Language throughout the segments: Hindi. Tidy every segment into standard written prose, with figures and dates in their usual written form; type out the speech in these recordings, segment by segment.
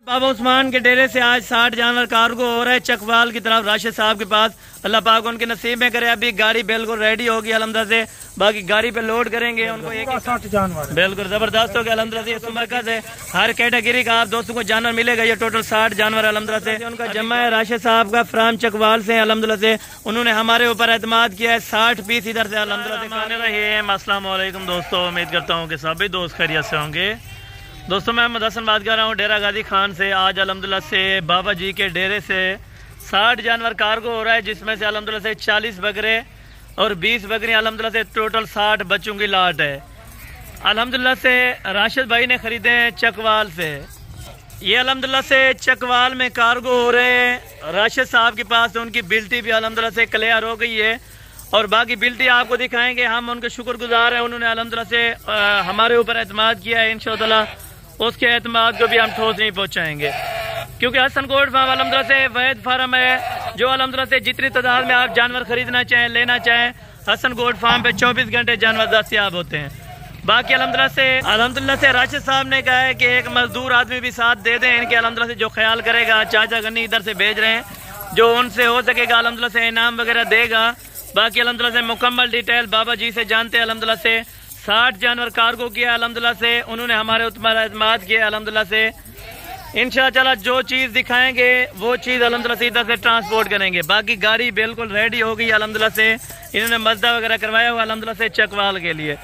बाबा उस्मान के डेरे से आज 60 जानवर कार्गो हो रहा है चकवाल की तरफ राशिद साहब के पास। अल्लाह पाक उनके नसीब में करे। अभी गाड़ी बिल्कुल रेडी होगी अल्हम्दुलिल्लाह से, बाकी गाड़ी पे लोड करेंगे उनको। एक 60 जानवर बिल्कुल जबरदस्त हो गया अल्हम्दुलिल्लाह से। इस मरकज से हर कैटेगरी का आप दोस्तों को जानवर मिलेगा। ये टोटल 60 जानवर अल्हम्दुलिल्लाह से उनका जमा है। राशिद साहब का फ्राम चकवाल से अल्हम्दुलिल्लाह से उन्होंने हमारे ऊपर एतमाद किया है। 60 पीस इधर से अल्हम्दुलिल्लाह से। अस्सलाम वालेकुम दोस्तों, उम्मीद करता हूँ कि सभी दोस्त खैरियत से होंगे। दोस्तों मैं मोहम्मद हसन बात कर रहा हूँ डेरा गाजी खान से। आज अल्हम्दुलिल्लाह से बाबा जी के डेरे से 60 जानवर कार्गो हो रहा है, जिसमें से अल्हम्दुलिल्लाह से 40 बकरे और 20 बकरियाँ अल्हम्दुलिल्लाह से टोटल 60 बच्चों की लाट है। अल्हम्दुलिल्लाह से राशिद भाई ने खरीदे हैं चकवाल से। ये अल्हम्दुलिल्लाह से चकवाल में कार्गो हो रहे हैं। राशिद साहब के पास उनकी बिल्टी भी अल्हम्दुलिल्लाह से क्लियर हो गई है और बाकी बिल्टी आपको दिखाएंगे। हम उनके शुक्रगुजार हैं, उन्होंने अल्हम्दुलिल्लाह से हमारे ऊपर एतमाद किया है। इंशाअल्लाह उसके एतमाद को भी हम ठोस नहीं पहुंचाएंगे, क्योंकि हसन गोट फार्म अल्हम्दुलिल्लाह से वैद फार्म है जो अल्हम्दुलिल्लाह से जितनी तादाद में आप जानवर खरीदना चाहें लेना चाहें, हसन गोट फार्म पे 24 घंटे जानवर दस्तयाब होते हैं। बाकी अल्हम्दुलिल्लाह से राशिद साहब ने कहा है कि एक मजदूर आदमी भी साथ दे दें इनके अल्हम्दुलिल्लाह से, जो ख्याल करेगा। चाचा गन्नी इधर से भेज रहे हैं, जो उनसे हो सकेगा अल्हम्दुलिल्लाह से इनाम वगैरह देगा। बाकी अल्हम्दुलिल्लाह से मुकम्मल डिटेल बाबा जी से जानते हैं। अल्हम्दुलिल्लाह से 60 जानवर कार्गो किया अल्हम्दुलिल्लाह से, उन्होंने हमारे ऊपर एतमाद किया अल्हम्दुलिल्लाह से। इंशाअल्लाह जो चीज़ दिखाएंगे वो चीज़ अल्हम्दुलिल्लाह से इधर से ट्रांसपोर्ट करेंगे। बाकी गाड़ी बिल्कुल रेडी हो गई अल्हम्दुलिल्लाह से, इन्होंने मजदा वगैरह करवाया हुआ अल्हम्दुलिल्लाह से चकवाल के लिए।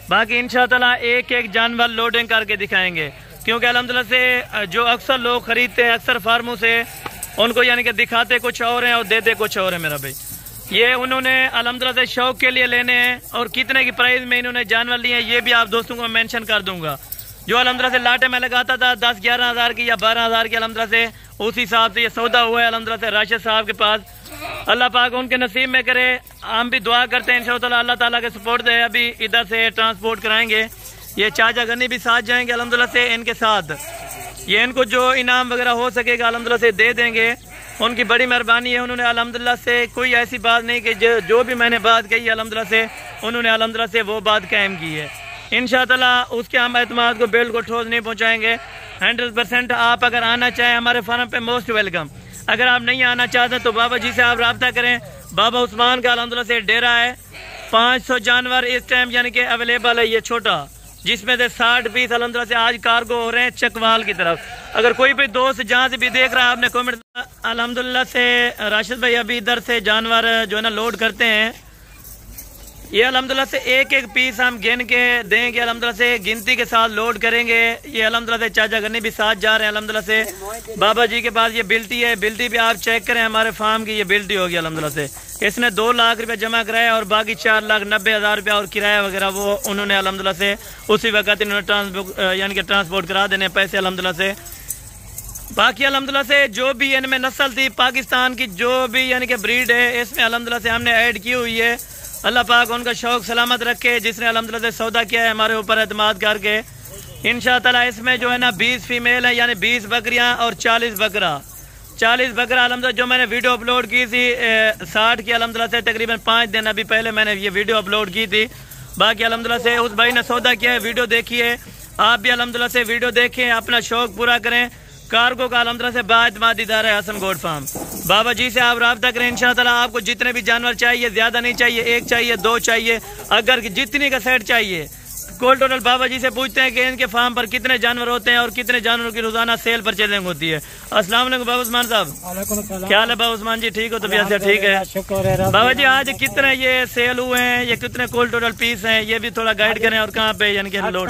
बाकी इंशाअल्लाह एक एक जानवर लोडिंग करके दिखाएंगे, क्योंकि अल्हम्दुलिल्लाह से जो अक्सर लोग खरीदते हैं अक्सर फार्मों से, उनको यानी कि दिखाते कुछ और हैं और देते कुछ और है। मेरा भाई ये उन्होंने अल्हम्दुलिल्लाह से शौक के लिए लेने हैं और कितने की प्राइस में इन्होंने जानवर लिए हैं ये भी आप दोस्तों को मेंशन कर दूंगा। जो अल्हम्दुलिल्लाह से लाटे में लगाता था 10-11 हज़ार की या 12 हज़ार की, अल्हम्दुलिल्लाह से उस हिसाब से ये सौदा हुआ है अल्हम्दुलिल्लाह से राशिद साहब के पास। अल्लाह पाक उनके नसीब में करे। हम भी दुआ करते हैं इंशाअल्लाह अल्लाह ताला के सपोर्ट दे। अभी इधर से ट्रांसपोर्ट कराएंगे। ये चाचा गन्नी भी साथ जाएंगे अल्हम्दुलिल्लाह से इनके साथ। ये इनको जो इनाम वगैरह हो सकेगा अल्हम्दुलिल्लाह से दे देंगे। उनकी बड़ी मेहरबानी है। उन्होंने अल्हम्दुलिल्लाह से कोई ऐसी बात नहीं कि जो भी मैंने बात कही अल्हम्दुलिल्लाह से उन्होंने अल्हम्दुलिल्लाह से वो बात कायम की है। इंशाअल्लाह उसके हम एतमाद को बिल्कुल ठोस नहीं पहुँचाएंगे। 100% आप अगर आना चाहें हमारे फार्म पे मोस्ट वेलकम। अगर आप नहीं आना चाहते तो बाबा जी से आप रब्ता करें। बाबा उस्मान का अल्हम्दुलिल्लाह से डेरा है। 500 जानवर इस टाइम यानी कि अवेलेबल है, ये छोटा, जिसमें से 60 पीस अल्हम्दुलिल्लाह से आज कार्गो हो रहे हैं चकवाल की तरफ। अगर कोई भी दोस्त जहाँ से भी देख रहा है आपने कमेंट। अल्हम्दुलिल्लाह से राशिद भाई अभी इधर से जानवर जो है ना लोड करते हैं। ये अल्हम्दुलिल्लाह से एक एक पीस हम गिन के देंगे, अल्हम्दुलिल्लाह से गिनती के साथ लोड करेंगे। ये अल्हम्दुलिल्लाह से चाचा गन्नी भी साथ जा रहे हैं अल्हम्दुलिल्लाह से। बाबा जी के पास ये बिल्टी है, बिल्टी भी आप चेक करें हमारे फार्म की, ये बिल्टी होगी अल्हम्दुलिल्लाह से। इसने 2 लाख रुपये जमा कराया और बाकी 4,90,000 रुपया और किराया वगैरह वो उन्होंने अल्हम्दुलिल्लाह से उसी वक्त इन्होंने यानी कि ट्रांसपोर्ट करा देने पैसे अल्हम्दुलिल्लाह से। बाकी अल्हम्दुलिल्लाह से जो भी इनमें नस्ल थी पाकिस्तान की, जो भी यानी कि ब्रीड है इसमें अल्हम्दुलिल्लाह से हमने ऐड की हुई है। अल्लाह पाक उनका शौक सलामत रखे, जिसने अल्हम्दुलिल्लाह से सौदा किया है हमारे ऊपर एतमाद करके। इंशाअल्लाह इसमें जो है ना 20 फीमेल है, यानी 20 बकरियां और 40 बकरा। 40 बकरा अल्हम्दुलिल्लाह जो मैंने वीडियो अपलोड की थी 60 की अल्हम्दुलिल्लाह से तकरीबन 5 दिन अभी पहले मैंने ये वीडियो अपलोड की थी। बाकी अल्हम्दुलिल्लाह से उस भाई ने सौदा किया है, वीडियो देखिए। आप भी अल्हम्दुलिल्लाह से वीडियो देखें, अपना शौक पूरा करें। कार्गो का अल्हम्दुलिल्लाह से बाएतमाद इदारा है हसन गोट फार्म। बाबा जी से आप रब्ता करें। इंशाअल्लाह आपको जितने भी जानवर चाहिए, ज्यादा नहीं चाहिए, 1 चाहिए 2 चाहिए, अगर जितनी का सेट चाहिए कोल टोटल बाबा जी से पूछते हैं कि इनके फार्म पर कितने जानवर होते हैं और कितने जानवरों की रोजाना सेल परचेजिंग होती है। अस्सलाम वालेकुम बाबा उस्मान साहब, क्या हाल है बाबा उस्मान जी? ठीक हो? तो भैया ठीक है बाबा जी। आज कितने ये सेल हुए हैं, ये कितने कोल टोटल पीस हैं, ये भी थोड़ा गाइड करें। और कहाँ पे यानी कि लोड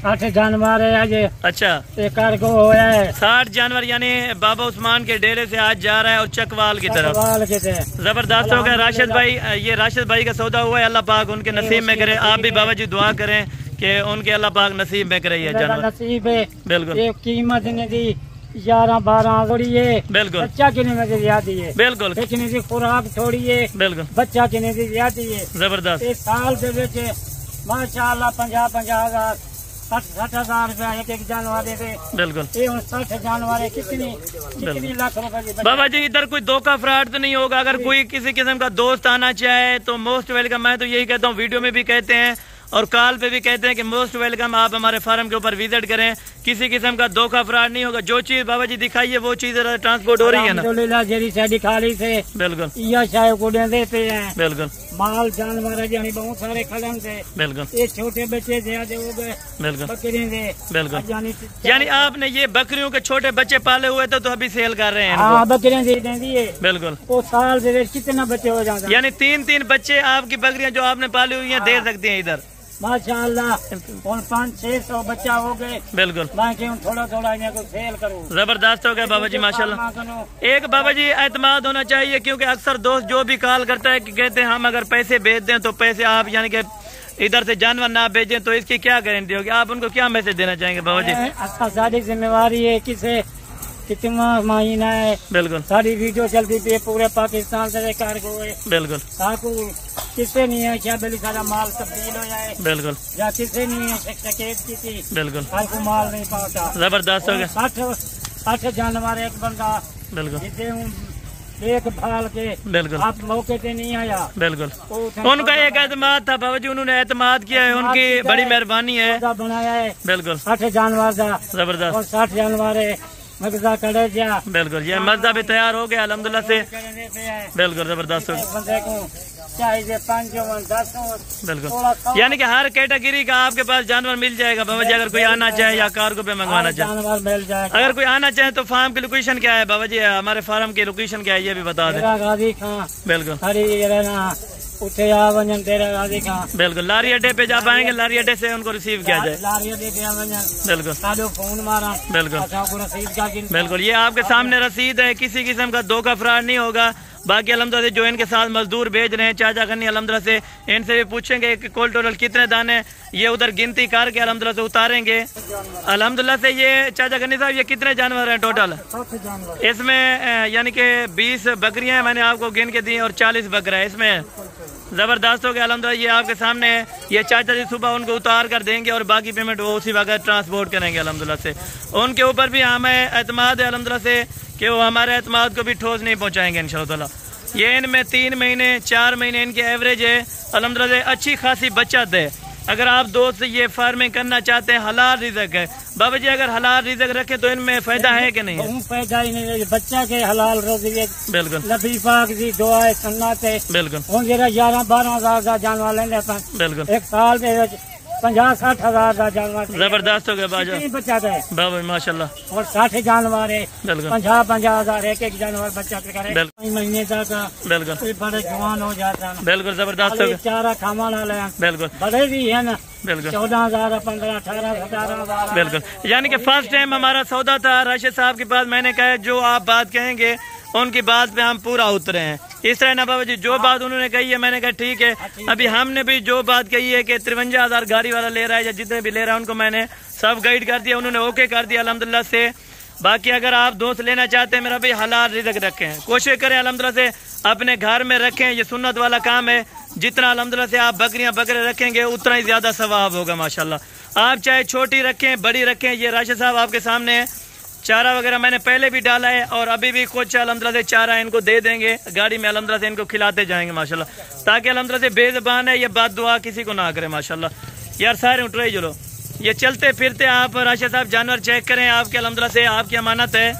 8 जानवर है आज। अच्छा, एक कार्गो होया है 60 जानवर यानी बाबा उस्मान के डेरे से आज जा रहा है और चकवाल की तरफ। जबरदस्त हो गया राशिद भाई। ये राशिद भाई का सौदा हुआ है। अल्लाह पाक उनके नसीब में करे। आप भी बाबा जी दुआ करें कि उनके अल्लाह पाक नसीब में करे ये जानवर। नसीब है बिल्कुल। कीमत ने दी 11-12 थोड़ी है बिल्कुल। बच्चा किने में ज्यादा है बिल्कुल। किने की खुराक थोड़ी है बिल्कुल। बच्चा किने की ज्यादा है जबरदस्त। एक साल के बेच माशाअल्लाह 50-50 हज़ार 60 हज़ार रुपया एक जानवर दे बिल्कुल। 60 जानवर कितनी लाख रुपए। बाबा जी इधर कोई धोखा फ्रॉड तो नहीं होगा? अगर कोई किसी किस्म का दोस्त आना चाहे तो मोस्ट वेलकम। मैं तो यही कहता हूँ, वीडियो में भी कहते हैं और कॉल पे भी कहते हैं कि मोस्ट वेलकम, आप हमारे फार्म के ऊपर विजिट करें, किसी किस्म का धोखा फ्रॉड नहीं होगा। जो चीज बाबा जी दिखाइए वो चीज ट्रांसपोर्ट हो रही है ना। बिल्कुल बिल्कुल माल जानवर बहुत सारे खड़न थे। बिल्कुल ये छोटे बच्चे थे हो गए। बिल्कुल बकरी थे। बिल्कुल यानी आपने ये बकरियों के छोटे बच्चे पाले हुए थे तो अभी सेल कर रहे हैं। हाँ बकरियां दे देंगी। बिल्कुल वो साल से कितना बच्चे हो जाते हैं। यानी 3-3 बच्चे आपकी बकरियां जो आपने पाली हुई हैं दे सकती हैं इधर। माशाअल्लाह 500-600 बच्चा हो गए। बिल्कुल मैं क्यों थोड़ा थोड़ा इन्हें को सेल करूं। जबरदस्त हो गया बाबा जी माशाल्लाह। एक बाबा जी एतमाद होना चाहिए, क्योंकि अक्सर दोस्त जो भी कॉल करता है कि कहते हैं हम अगर पैसे भेज दें तो पैसे आप यानी कि इधर से जानवर ना भेजें, तो इसकी क्या गारंटी होगी? आप उनको क्या मैसेज देना चाहेंगे बाबा जी? सारी जिम्मेवारी है किसे कितना महीना है। बिल्कुल सारी वीडियो चलती थी पूरे पाकिस्तान से कार्गो है। बिल्कुल किससे नहीं है क्या बिल्कुल सारा माल तब्दील हो जाए। बिल्कुल या किससे नहीं है शिकायत की थी। बिल्कुल को माल नहीं पहुँचा। जबरदस्त हो गया। 60 जानवर एक बंदा। बिल्कुल देख भाल के। बिल्कुल आप मौके पे नहीं आया। बिल्कुल उनका एक एतमाद था बाबा जी, उन्होंने एतमाद किया है, उनकी बड़ी मेहरबानी है। बनाया है। बिल्कुल 60 जानवर था। जबरदस्त। और 60 जानवर है। बिल्कुल ये मज़ा भी तैयार हो गया अल्हम्दुलिल्लाह से। बिल्कुल जबरदस्त हो गया। बिल्कुल यानी कि हर कैटेगरी का आपके पास जानवर मिल जाएगा बाबा जी, अगर कोई आना चाहे या कार्गो पे मंगवाना चाहे जानवर मिल जाएगा। अगर कोई आना चाहे तो फार्म की लोकेशन क्या है बाबा जी? हमारे फार्म की लोकेशन क्या है ये भी बता दें। बिल्कुल बिल्कुल लारी अड्डे पे जा पाएंगे, लारी अड्डे से उनको रिसीव किया जाए। बिल्कुल फोन मारा। बिल्कुल बिल्कुल ये आपके सामने रसीद है, किसी किस्म का धोखा फ्रॉड नहीं होगा। बाकी अल्हम्दुलिल्लाह से जो इनके साथ मजदूर भेज रहे हैं चाचा गन्नी अल्हम्दुलिल्लाह से, इनसे भी पूछेंगे कि कुल टोटल कितने दाने, ये उधर गिनती करके अल्हम्दुलिल्लाह से उतारेंगे। अल्हम्दुलिल्लाह से ये चाचा गन्नी साहब ये कितने जानवर हैं टोटल? इसमें यानी कि 20 बकरियां हैं मैंने आपको गिन के दी और 40 बकरा है इसमें। जबरदस्त हो गया अल्हम्दुलिल्लाह। ये आपके सामने है, ये चाचा जी सुबह उनको उतार कर देंगे और बाकी पेमेंट वो उसी वक्त ट्रांसपोर्ट करेंगे अल्हम्दुलिल्लाह से। उनके ऊपर भी हमें एतमाद है अल्हम्दुलिल्लाह से कि वो हमारे एतमाद को भी ठोस नहीं पहुँचाएंगे इंशाअल्लाह। ये इनमें 3 महीने 4 महीने इनकी एवरेज है अल्हम्दुलिल्लाह से, अच्छी खासी बचत है। अगर आप दोस्त ये फार्मिंग करना चाहते हैं, हलाल रिज़्क है बाबा जी, अगर हलाल रिज़्क रखे तो इनमें फायदा है कि नहीं है? फायदा ही नहीं, बच्चा के हलाल रिज़्क। बिल्कुल नबी पाक की दुआ है सुन्नत है। बिल्कुल 11-12 हजार का जानवर लेने। बिल्कुल एक साल में 50-60 हजार का जानवर। जबरदस्त हो गया बाजा बच्चा है बाबा माशाल्लाह। और 60 जानवर है। बिल्कुल 50-50 हजार एक जानवर बच्चा करे। महीने तक बिल्कुल बड़े जवान हो जाता है। बिल्कुल जबरदस्त हो गया। चारा खामा ना। बिल्कुल बड़े भी है ना। बिल्कुल 14,000 15,000 18,000। बिल्कुल यानी कि फर्स्ट टाइम हमारा सौदा था राशिद साहब के पास। मैंने कहा जो आप बात कहेंगे उनकी बात पे हम पूरा उतरे हैं। इस तरह ना बाबा जी जो बात उन्होंने कही है मैंने कहा ठीक है। अभी हमने भी जो बात कही है कि 53,000 गाड़ी वाला ले रहा है या जितने भी ले रहा है उनको मैंने सब गाइड कर दिया, उन्होंने ओके कर दिया अल्हम्दुलिल्लाह से। बाकी अगर आप दोस्त लेना चाहते हैं मेरा भाई हलाल रिज़्क रखें, कोशिश करें अल्हम्दुलिल्लाह से अपने घर में रखें, ये सुन्नत वाला काम है। जितना अल्हम्दुलिल्लाह से आप बकरियां बकरे रखेंगे उतना ही ज्यादा सवाब होगा माशाल्लाह। आप चाहे छोटी रखें बड़ी रखें, ये राशिद साहब आपके सामने है। चारा वगैरह मैंने पहले भी डाला है और अभी भी कुछ अल्हम्दुलिल्लाह से चारा इनको दे देंगे गाड़ी में, अल्हम्दुलिल्लाह से इनको खिलाते जाएंगे माशाल्लाह, ताकि अल्हम्दुलिल्लाह से बेज़बान है ये बात दुआ किसी को ना करे माशाल्लाह। यार सारे उठ रही चलो, ये चलते फिरते आप राशिद साहब जानवर चेक करें, आपके अल्हम्दुलिल्लाह से आपकी अमानत है।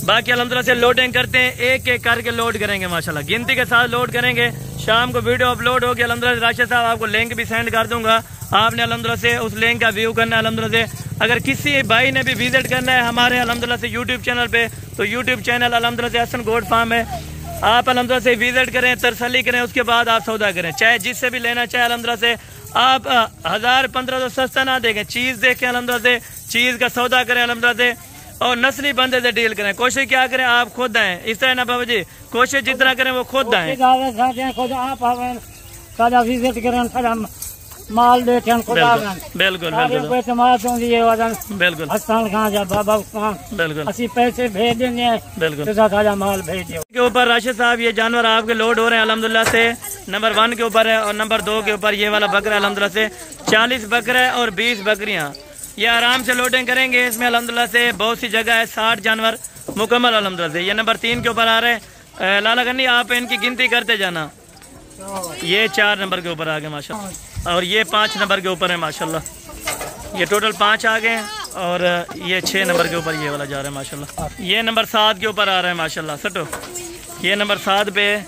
बाकी अल्हम्दुलिल्लाह से लोडिंग करते हैं, एक एक करके लोड करेंगे माशाल्लाह, गिनती के साथ लोड करेंगे। शाम को वीडियो अपलोड होगी अल्हम्दुलिल्लाह। राशिद साहब आपको लिंक भी सेंड कर दूंगा, आपने अल्हम्दुलिल्लाह से उस लिंक का व्यू करना है अल्हम्दुलिल्लाह से। अगर किसी भाई ने भी विजिट करना है हमारे अल्हम्दुलिल्लाह से यूट्यूब चैनल पे, तो यूट्यूब चैनल अल्हम्दुलिल्लाह से हसन गोट फार्म है, आप अल्हम्दुलिल्लाह से विजिट करें, तसल्ली करें, उसके बाद आप सौदा करें। चाहे जिससे भी लेना चाहे अल्हम्दुलिल्लाह से आप 1000-1500 सस्ता ना देखें, चीज़ देखें अल्हम्दुलिल्लाह से, चीज़ का सौदा करें अल्हम्दुलिल्लाह से और नस्ली बंदे से डील करें। कोशिश क्या करें आप खुद आए, इस तरह ना बाबा जी, कोशिश जितना करें वो खुद आए। खुद आप विजिट करें, माल देखें खुद बिल्कुल बिल्कुल हसन खान जा बाबा बिल्कुल असि पैसे भेज देंगे, बिल्कुल ताजा माल भेज दियो। के ऊपर राशिद साहब ये जानवर आपके लोड हो रहे हैं अल्हम्दुलिल्लाह से। नंबर 1 के ऊपर है और नंबर 2 के ऊपर ये वाला बकरा अल्हम्दुलिल्लाह से 40 बकरा और 20 बकरियां, ये आराम से लोडिंग करेंगे। इसमें अल्हम्दुलिल्लाह से बहुत सी जगह है, 60 जानवर मुकम्मल अल्हम्दुलिल्लाह से। ये नंबर 3 के ऊपर आ रहे हैं। लाला गन्नी आप इनकी गिनती करते जाना, ये 4 नंबर के ऊपर आ गए माशाल्लाह। और ये 5 नंबर के ऊपर है माशाल्लाह। ये टोटल 5 आ गए हैं और ये 6 नंबर के ऊपर ये वाला जा रहा है माशाल्लाह। ये नंबर 7 के ऊपर आ रहा है माशाल्लाह सटो। ये नंबर 7 पे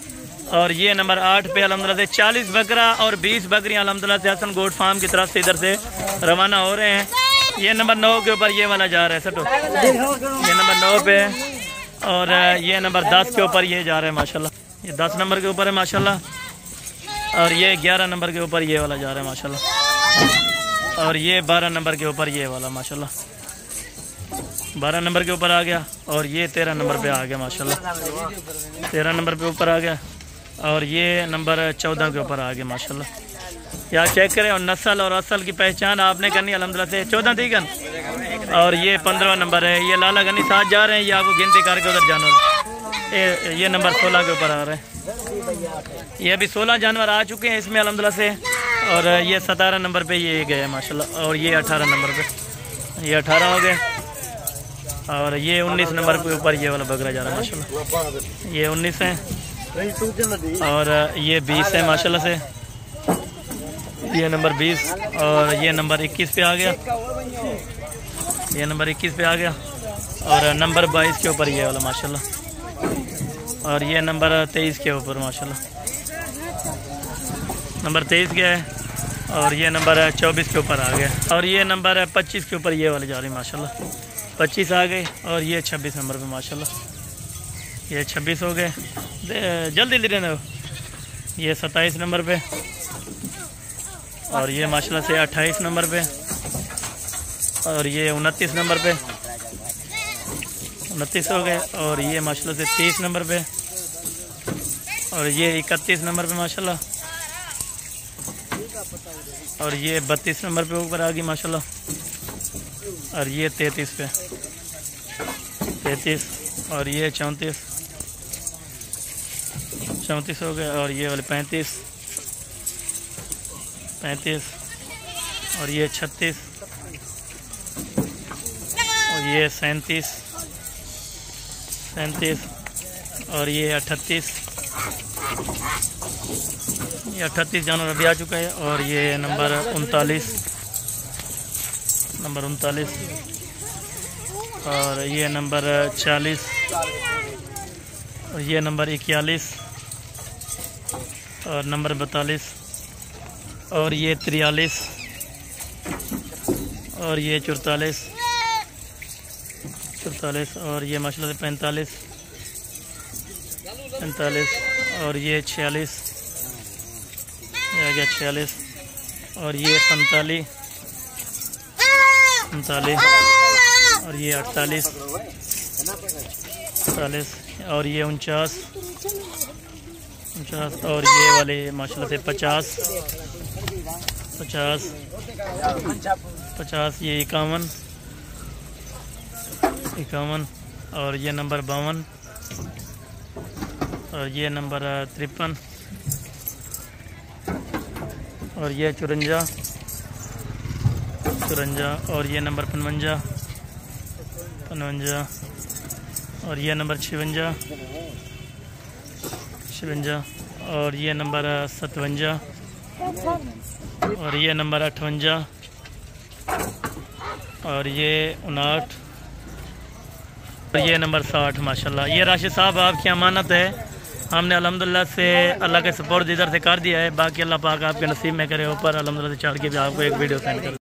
और ये नंबर 8 पे अल्हम्दुलिल्लाह से 40 बकरा और 20 बकरियां अल्हम्दुलिल्लाह से हसन गोट फार्म की तरफ से इधर से रवाना हो रहे हैं। ये नंबर 9 के ऊपर ये वाला जा रहा है सटो। ये नंबर 9 पे और ये नंबर 10 के ऊपर ये जा रहा है माशाल्लाह। ये 10 नंबर के ऊपर है माशाल्लाह। और ये 11 नंबर के ऊपर ये वाला जा रहा है माशाल्लाह। और ये 12 नंबर के ऊपर ये वाला माशाल्लाह 12 नंबर के ऊपर आ गया। और ये 13 नंबर पे आ गया माशाल्लाह 13 नंबर पे ऊपर आ गया। और ये नंबर 14 के ऊपर आ गया माशाल्लाह। यार चेक करें और नस्ल और असल की पहचान आपने करनी अल्हम्दुलिल्लाह से 14 थी गन। और ये 15 नंबर है। ये लाला गनी साथ जा रहे हैं, ये आपको गिनती करके उधर जानवर। ये नंबर 16 के ऊपर आ रहे हैं। ये अभी 16 जानवर आ चुके हैं इसमें अल्हम्दुलिल्लाह से। और ये 17 नंबर पे ये गए माशाल्लाह। और ये 18 नंबर पे ये 18 हो गए। और ये 19 नंबर के ऊपर ये वाला बकरा जा रहा है माशाल्लाह। ये 19 है और ये 20 है माशाल्लाह से। ये नंबर 20 और ये नंबर 21 पे आ गया। ये नंबर 21 पे आ गया। और नंबर 22 के ऊपर ये वाला माशाल्लाह। और ये नंबर 23 के ऊपर माशाल्लाह नंबर 23 गया है। और ये नंबर 24 के ऊपर आ गया। और ये नंबर 25 के ऊपर ये वाले जा रही है माशाल्लाह 25 आ गए। और ये 26 नंबर पे माशाल्लाह ये 26 हो गए। जल्दी ले लेना। ये 27 नंबर पे और ये माशाल्लाह से 28 नंबर पे। और ये 29 नंबर पे 29 हो गए। और ये माशाल्लाह से 30 नंबर पे। और ये 31 नंबर पे माशाल्लाह। और ये 32 नंबर पे ऊपर आ गई माशाल्लाह। और ये 33 पे 33। और ये 34 हो गए। और ये वाले 35 और ये 36 और ये 37 और ये 38 जानवर अभी आ चुका है। और ये नंबर 39 और ये नंबर 40 और ये नंबर 41 और नंबर 42 और ये 43 और ये 44 और ये माशाल्लाह से 45 और ये 46 आ गया 46 और ये 47 और ये 48 और ये 49 और ये वाले माशाल्लाह से 50 ये 51 और ये नंबर 52 और ये नंबर 53 और ये 54 और ये नंबर 55 और ये नंबर 56 और ये नंबर 57 और ये नंबर 58 और ये 59 और ये नंबर 60 माशाल्लाह। ये राशिद साहब आपकी अमानत है, हमने अल्हम्दुलिल्लाह से अल्लाह के सपोर्ट इधर से कर दिया है। बाकी अल्लाह पाक आपके नसीब में करे ऊपर अल्हम्दुलिल्लाह से चढ़ के भी आपको एक वीडियो सेंड कर